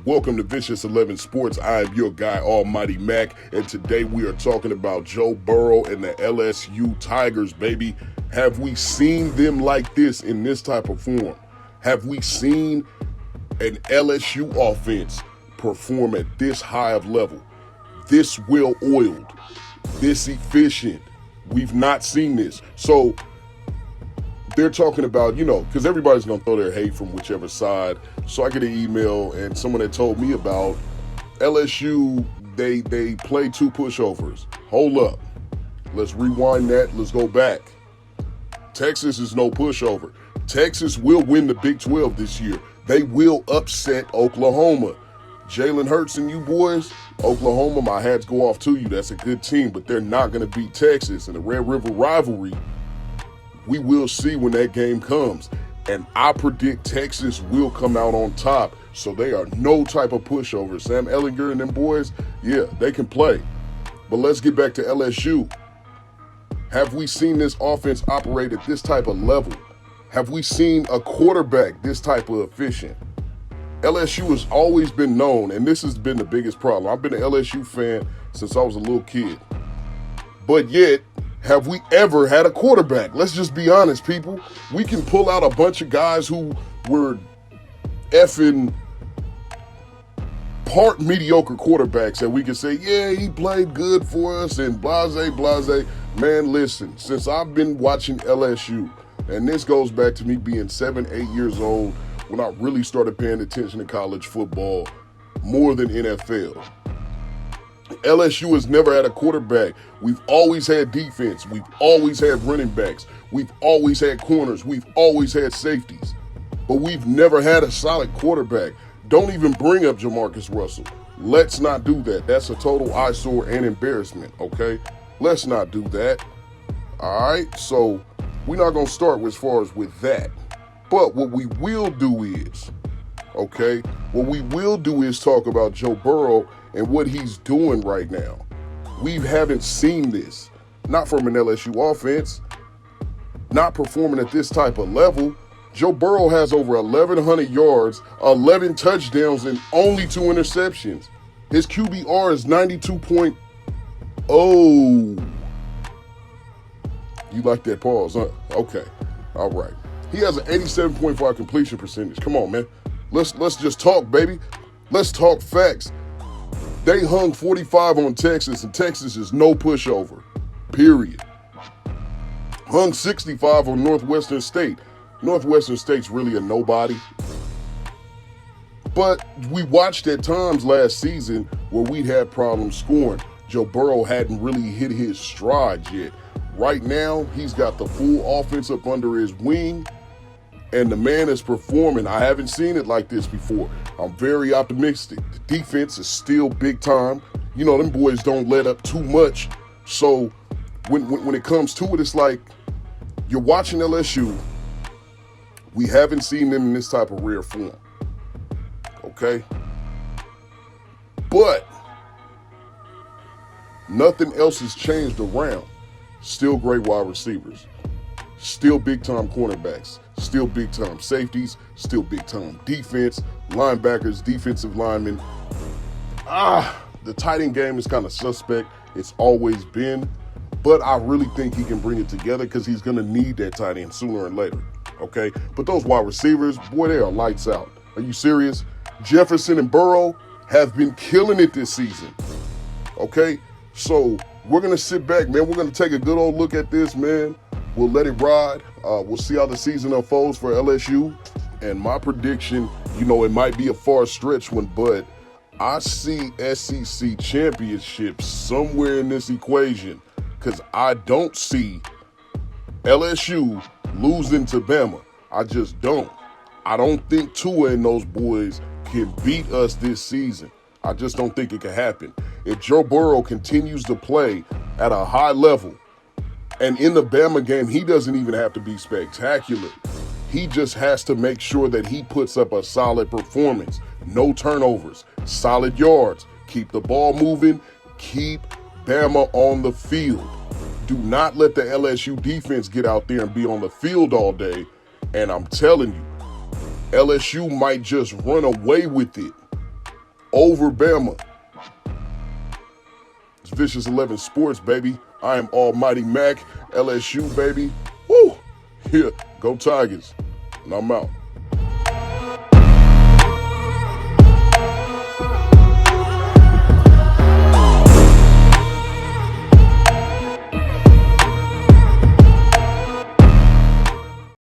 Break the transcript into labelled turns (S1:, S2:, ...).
S1: Welcome to Vicious 11 Sports. I am your guy, Almighty Mac, and today we are talking about Joe Burrow and the LSU Tigers, baby. Have we seen them like this in this type of form? Have we seen an LSU offense perform at this high of level, this well-oiled, this efficient? We've not seen this. So they're talking about, because everybody's going to throw their hate from whichever side. So I get an email and someone that told me about LSU, they play two pushovers. Hold up. Let's rewind that. Let's go back. Texas is no pushover. Texas will win the Big 12 this year. They will upset Oklahoma. Jalen Hurts and you boys, Oklahoma, my hats go off to you. That's a good team, but they're not going to beat Texas in the Red River rivalry. We will see when that game comes. And I predict Texas will come out on top. So they are no type of pushover. Sam Ehlinger and them boys, yeah, they can play. But let's get back to LSU. Have we seen this offense operate at this type of level? Have we seen a quarterback this type of efficient? LSU has always been known, and this has been the biggest problem. I've been an LSU fan since I was a little kid. But yet, have we ever had a quarterback? Let's just be honest, people. We can pull out a bunch of guys who were effing part mediocre quarterbacks that we can say, yeah, he played good for us and blase. Man, listen, since I've been watching LSU, and this goes back to me being 7, 8 years old when I really started paying attention to college football more than NFL. LSU has never had a quarterback. We've always had defense. We've always had running backs. We've always had corners. We've always had safeties. But we've never had a solid quarterback. Don't even bring up Jamarcus Russell. Let's not do that. That's a total eyesore and embarrassment, okay? Let's not do that. All right? So we're not going to start as far as with that. But what we will do is, talk about Joe Burrow and what he's doing right now. We haven't seen this, not from an LSU offense, not performing at this type of level. Joe Burrow has over 1,100 yards, 11 touchdowns, and only 2 interceptions. His QBR is 92.0. You like that pause, huh? Okay, all right. He has an 87.5 completion percentage. Come on, man. Let's just talk, baby. Let's talk facts. They hung 45 on Texas, and Texas is no pushover, period. Hung 65 on Northwestern State. Northwestern State's really a nobody. But we watched at times last season where we'd had problems scoring. Joe Burrow hadn't really hit his stride yet. Right now, he's got the full offense up under his wing, and the man is performing. I haven't seen it like this before. I'm very optimistic. The defense is still big time. Them boys don't let up too much. So when it comes to it, it's like you're watching LSU. We haven't seen them in this type of rare form. Okay? But nothing else has changed around. Still great wide receivers. Still big-time cornerbacks. Still big-time safeties. Still big-time defense. Linebackers, defensive linemen. The tight end game is kind of suspect. It's always been. But I really think he can bring it together because he's going to need that tight end sooner or later. Okay? But those wide receivers, boy, they are lights out. Are you serious? Jefferson and Burrow have been killing it this season. Okay? So we're going to sit back, man. We're going to take a good old look at this, man. We'll let it ride. We'll see how the season unfolds for LSU. And my prediction, it might be a far stretch one, but I see SEC championship somewhere in this equation because I don't see LSU losing to Bama. I just don't. I don't think Tua and those boys can beat us this season. I just don't think it can happen. If Joe Burrow continues to play at a high level, and in the Bama game, he doesn't even have to be spectacular. He just has to make sure that he puts up a solid performance. No turnovers, solid yards, keep the ball moving, keep Bama on the field. Do not let the LSU defense get out there and be on the field all day. And I'm telling you, LSU might just run away with it. over Bama. It's Vicious 11 Sports, baby. I am Almighty Mac, LSU, baby. Woo! Yeah, go Tigers. And I'm out.